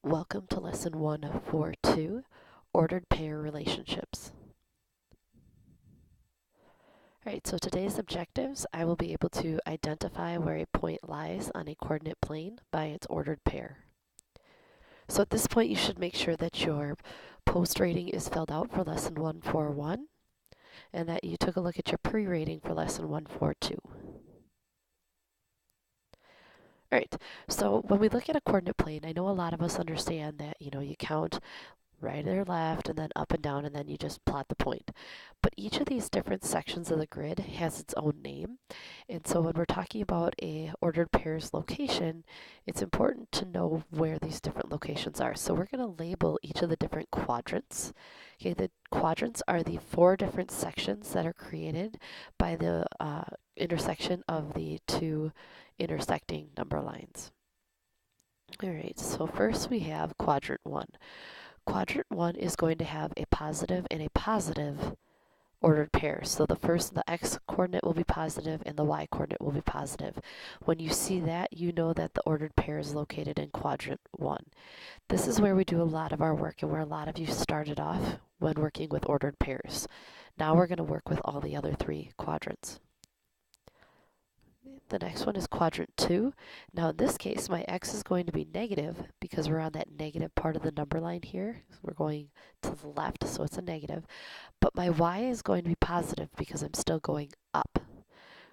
Welcome to Lesson 142, Ordered Pair Relationships. Alright, so today's objectives, I will be able to identify where a point lies on a coordinate plane by its ordered pair. So at this point, you should make sure that your post rating is filled out for Lesson 141 and that you took a look at your pre-rating for Lesson 142. Alright, so when we look at a coordinate plane, I know a lot of us understand that, you count right or left, and then up and down, and then you just plot the point. But each of these different sections of the grid has its own name. And so when we're talking about a ordered pair's location, it's important to know where these different locations are. So we're going to label each of the different quadrants. Okay, the quadrants are the four different sections that are created by the intersection of the two intersecting number lines. All right, so first we have quadrant one. Quadrant 1 is going to have a positive and a positive ordered pair. So the x coordinate will be positive and the y coordinate will be positive. When you see that, you know that the ordered pair is located in quadrant 1. This is where we do a lot of our work and where a lot of you started off when working with ordered pairs. Now we're going to work with all the other three quadrants. The next one is quadrant 2. Now in this case, my x is going to be negative because we're on that negative part of the number line here. So we're going to the left, so it's a negative. But my y is going to be positive because I'm still going up.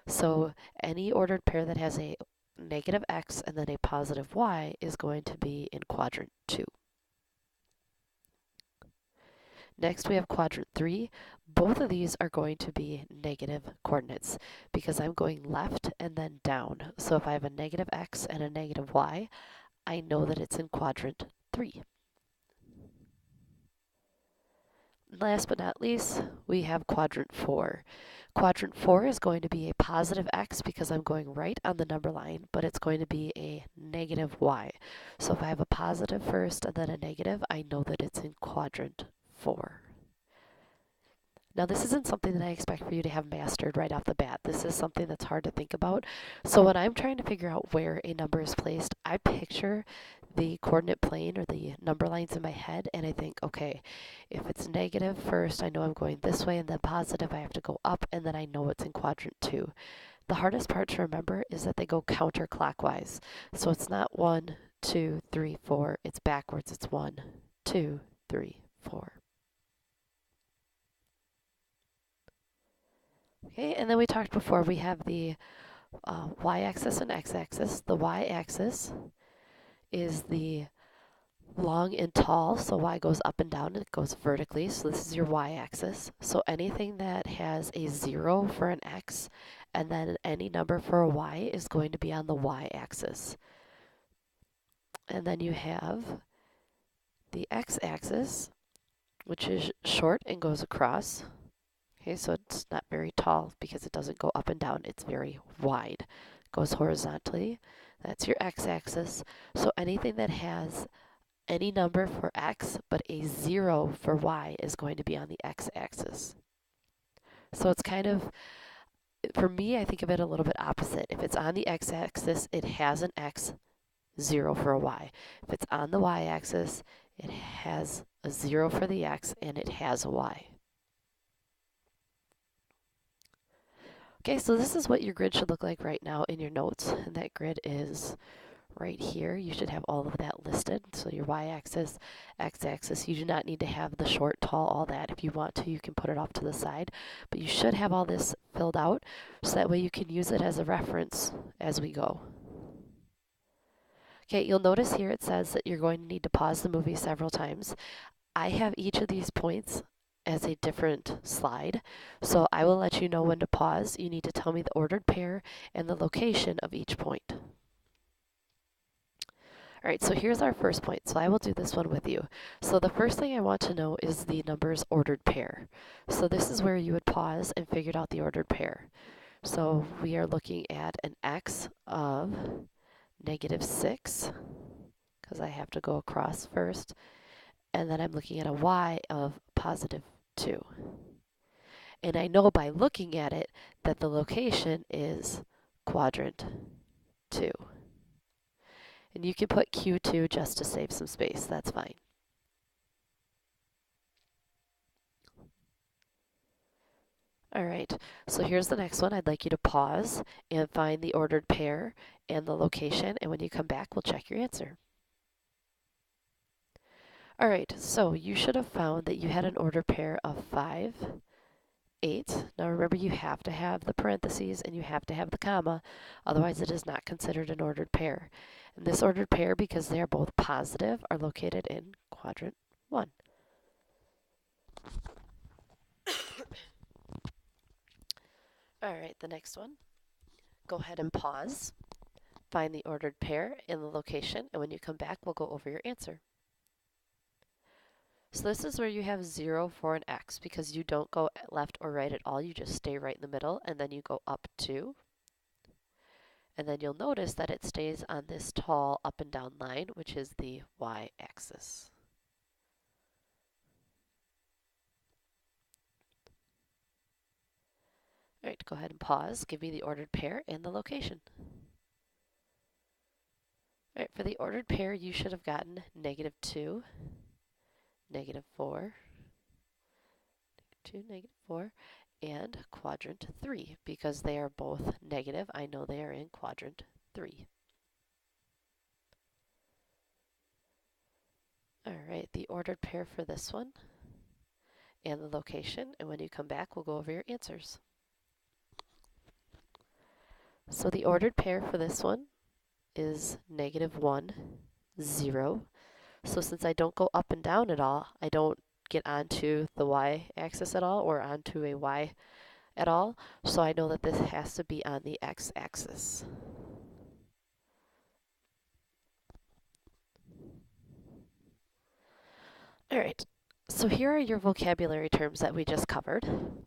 So any ordered pair that has a negative x and then a positive y is going to be in quadrant 2. Next we have quadrant 3. Both of these are going to be negative coordinates because I'm going left and then down. So if I have a negative x and a negative y, I know that it's in quadrant 3. Last but not least, we have quadrant 4. Quadrant 4 is going to be a positive x because I'm going right on the number line, but it's going to be a negative y. So if I have a positive first and then a negative, I know that it's in quadrant 4. Now this isn't something that I expect for you to have mastered right off the bat. This is something that's hard to think about. So when I'm trying to figure out where a number is placed, I picture the coordinate plane or the number lines in my head and I think, okay, if it's negative first, I know I'm going this way, and then positive, I have to go up, and then I know it's in quadrant 2. The hardest part to remember is that they go counterclockwise. So it's not 1, 2, 3, 4, it's backwards. It's 1, 2, 3, 4. Okay, and then we talked before, we have the y-axis and x-axis. The y-axis is the long and tall, so y goes up and down, and it goes vertically, so this is your y-axis. So anything that has a 0 for an x and then any number for a y is going to be on the y-axis. And then you have the x-axis, which is short and goes across. Okay, so it's not very tall because it doesn't go up and down, it's very wide. It goes horizontally. That's your x-axis. So anything that has any number for x but a 0 for y is going to be on the x-axis. So it's kind of, for me, I think of it a little bit opposite. If it's on the x-axis, it has an x, 0 for a y. If it's on the y-axis, it has a 0 for the x and it has a y. Okay, so this is what your grid should look like right now in your notes, and that grid is right here. You should have all of that listed. So your y-axis, x-axis, you do not need to have the short, tall, all that. If you want to, you can put it off to the side, but you should have all this filled out so that way you can use it as a reference as we go. Okay, you'll notice here it says that you're going to need to pause the movie several times. I have each of these points as a different slide, so I will let you know when to pause. You need to tell me the ordered pair and the location of each point. Alright, so here's our first point, so I will do this one with you. So the first thing I want to know is the numbers ordered pair. So this is where you would pause and figure out the ordered pair. So we are looking at an x of -6, because I have to go across first, and then I'm looking at a y of +2. And I know by looking at it that the location is quadrant 2. And you can put Q2 just to save some space. That's fine. All right, so here's the next one. I'd like you to pause and find the ordered pair and the location, and when you come back, we'll check your answer. All right, so you should have found that you had an ordered pair of 5, 8. Now remember, you have to have the parentheses and you have to have the comma, otherwise it is not considered an ordered pair. And this ordered pair, because they are both positive, are located in quadrant 1. All right, the next one. Go ahead and pause. Find the ordered pair in the location, and when you come back, we'll go over your answer. So this is where you have 0 for an x, because you don't go left or right at all. You just stay right in the middle, and then you go up 2. And then you'll notice that it stays on this tall up and down line, which is the y-axis. All right, go ahead and pause. Give me the ordered pair and the location. All right, for the ordered pair, you should have gotten -2, -4, -2, -4, and quadrant 3, because they are both negative. I know they are in quadrant 3. All right, the ordered pair for this one and the location, and when you come back, we'll go over your answers. So the ordered pair for this one is -1, 0. So since I don't go up and down at all, I don't get onto the y-axis at all or onto a y at all. So I know that this has to be on the x-axis. All right, so here are your vocabulary terms that we just covered.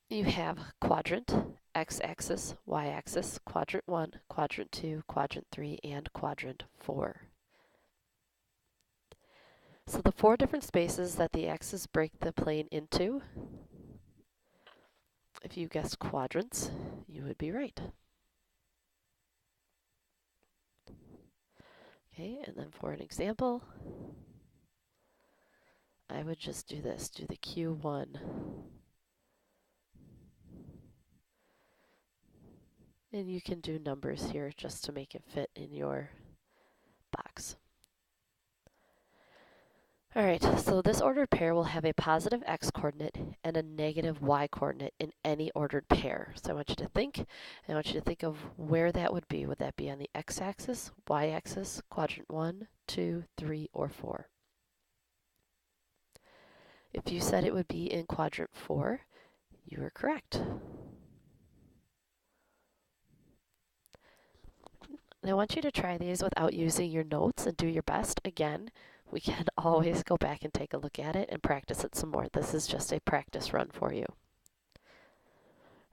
You have quadrant, x-axis, y-axis, quadrant 1, quadrant 2, quadrant 3, and quadrant 4. So the 4 different spaces that the axes break the plane into, if you guessed quadrants, you would be right. Okay, and then for an example, I would just do this, do the Q1. And you can do numbers here just to make it fit in your box. All right, so this ordered pair will have a positive x coordinate and a negative y coordinate in any ordered pair. So I want you to think, and I want you to think of where that would be. Would that be on the x-axis, y-axis, quadrant 1, 2, 3, or 4? If you said it would be in quadrant 4, you are correct. And I want you to try these without using your notes and do your best. Again, we can always go back and take a look at it and practice it some more. This is just a practice run for you.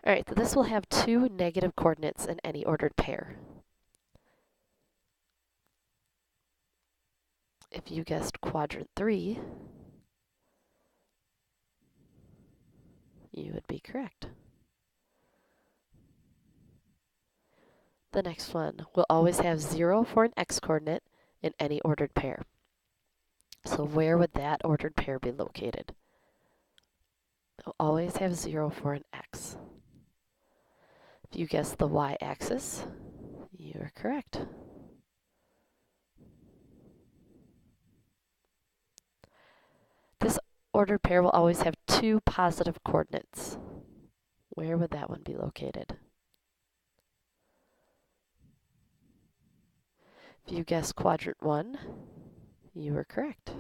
All right, so this will have 2 negative coordinates in any ordered pair. If you guessed quadrant 3, you would be correct. The next one will always have 0 for an x coordinate in any ordered pair. So where would that ordered pair be located? It'll always have 0 for an x. If you guessed the y-axis, you are correct. This ordered pair will always have 2 positive coordinates. Where would that one be located? If you guessed quadrant 1, you were correct.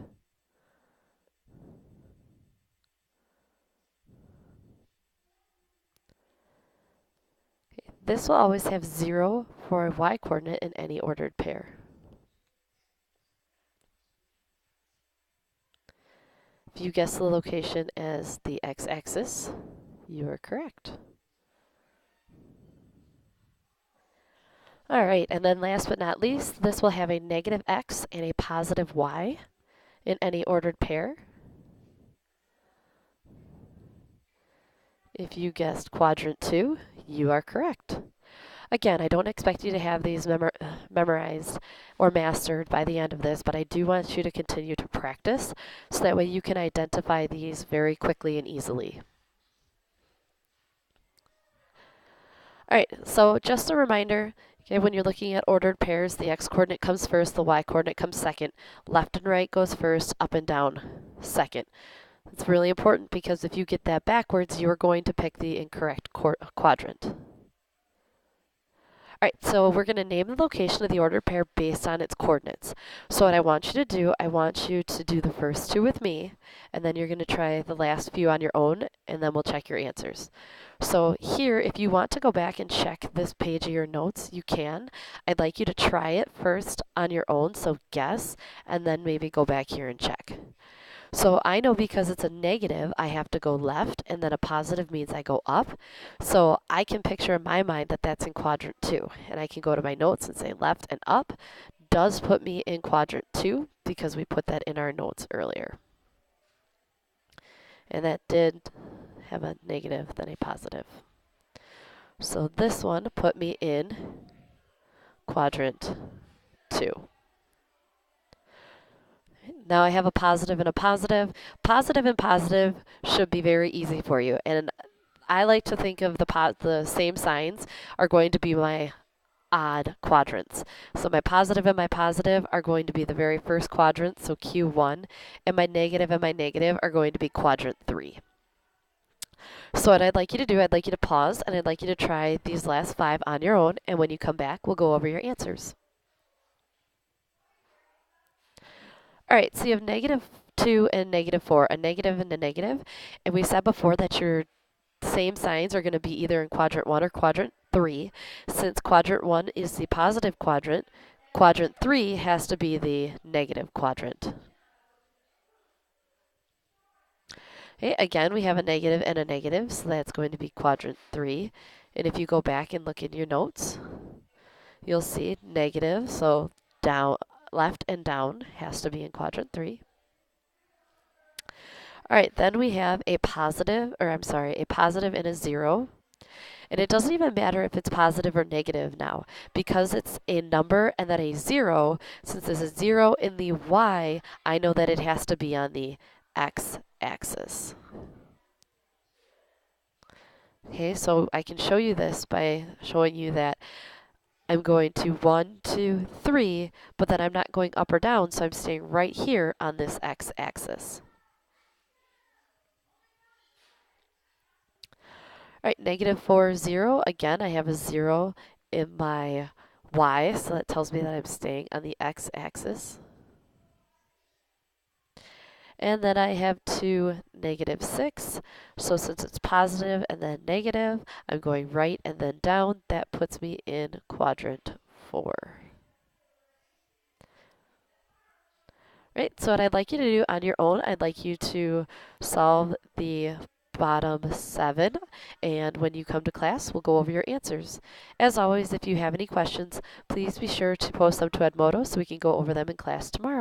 Okay, this will always have 0 for a y coordinate in any ordered pair. If you guessed the location as the x-axis, you are correct. All right, and then last but not least, this will have a negative x and a positive y in any ordered pair. If you guessed quadrant 2, you are correct. Again, I don't expect you to have these memorized or mastered by the end of this, but I do want you to continue to practice so that way you can identify these very quickly and easily. All right, so just a reminder, okay, when you're looking at ordered pairs, the x-coordinate comes first, the y-coordinate comes second, left and right goes first, up and down second. It's really important because if you get that backwards, you are going to pick the incorrect quadrant. All right, so we're going to name the location of the ordered pair based on its coordinates. So what I want you to do, I want you to do the first two with me, and then you're going to try the last few on your own, and then we'll check your answers. So here, if you want to go back and check this page of your notes, you can. I'd like you to try it first on your own, so guess, and then maybe go back here and check. So I know because it's a negative, I have to go left, and then a positive means I go up. So I can picture in my mind that that's in quadrant 2. And I can go to my notes and say left and up does put me in quadrant 2 because we put that in our notes earlier. And that did have a negative, then a positive. So this one put me in quadrant 2. Now I have a positive and a positive. Positive and positive should be very easy for you. And I like to think of the same signs are going to be my odd quadrants. So my positive and my positive are going to be the very first quadrant, so Q1, and my negative are going to be quadrant 3. So what I'd like you to do, I'd like you to pause, and I'd like you to try these last 5 on your own, and when you come back, we'll go over your answers. All right, so you have -2 and -4, a negative and a negative. And we said before that your same signs are going to be either in quadrant 1 or quadrant 3. Since quadrant 1 is the positive quadrant, quadrant 3 has to be the negative quadrant. Okay, again, we have a negative and a negative, so that's going to be quadrant 3. And if you go back and look in your notes, you'll see negative, so down, left and down has to be in quadrant 3. All right, then we have a positive and a 0. And it doesn't even matter if it's positive or negative now, because it's a number and then a 0. Since there's a 0 in the y, I know that it has to be on the x-axis. Okay, so I can show you this by showing you that I'm going to 1, 2, 3, but then I'm not going up or down, so I'm staying right here on this x-axis. All right, -4, 0. Again, I have a 0 in my y, so that tells me that I'm staying on the x-axis. And then I have 2, -6. So since it's positive and then negative, I'm going right and then down. That puts me in quadrant 4. Right, so what I'd like you to do on your own, I'd like you to solve the bottom 7, and when you come to class, we'll go over your answers. As always, if you have any questions, please be sure to post them to Edmodo so we can go over them in class tomorrow.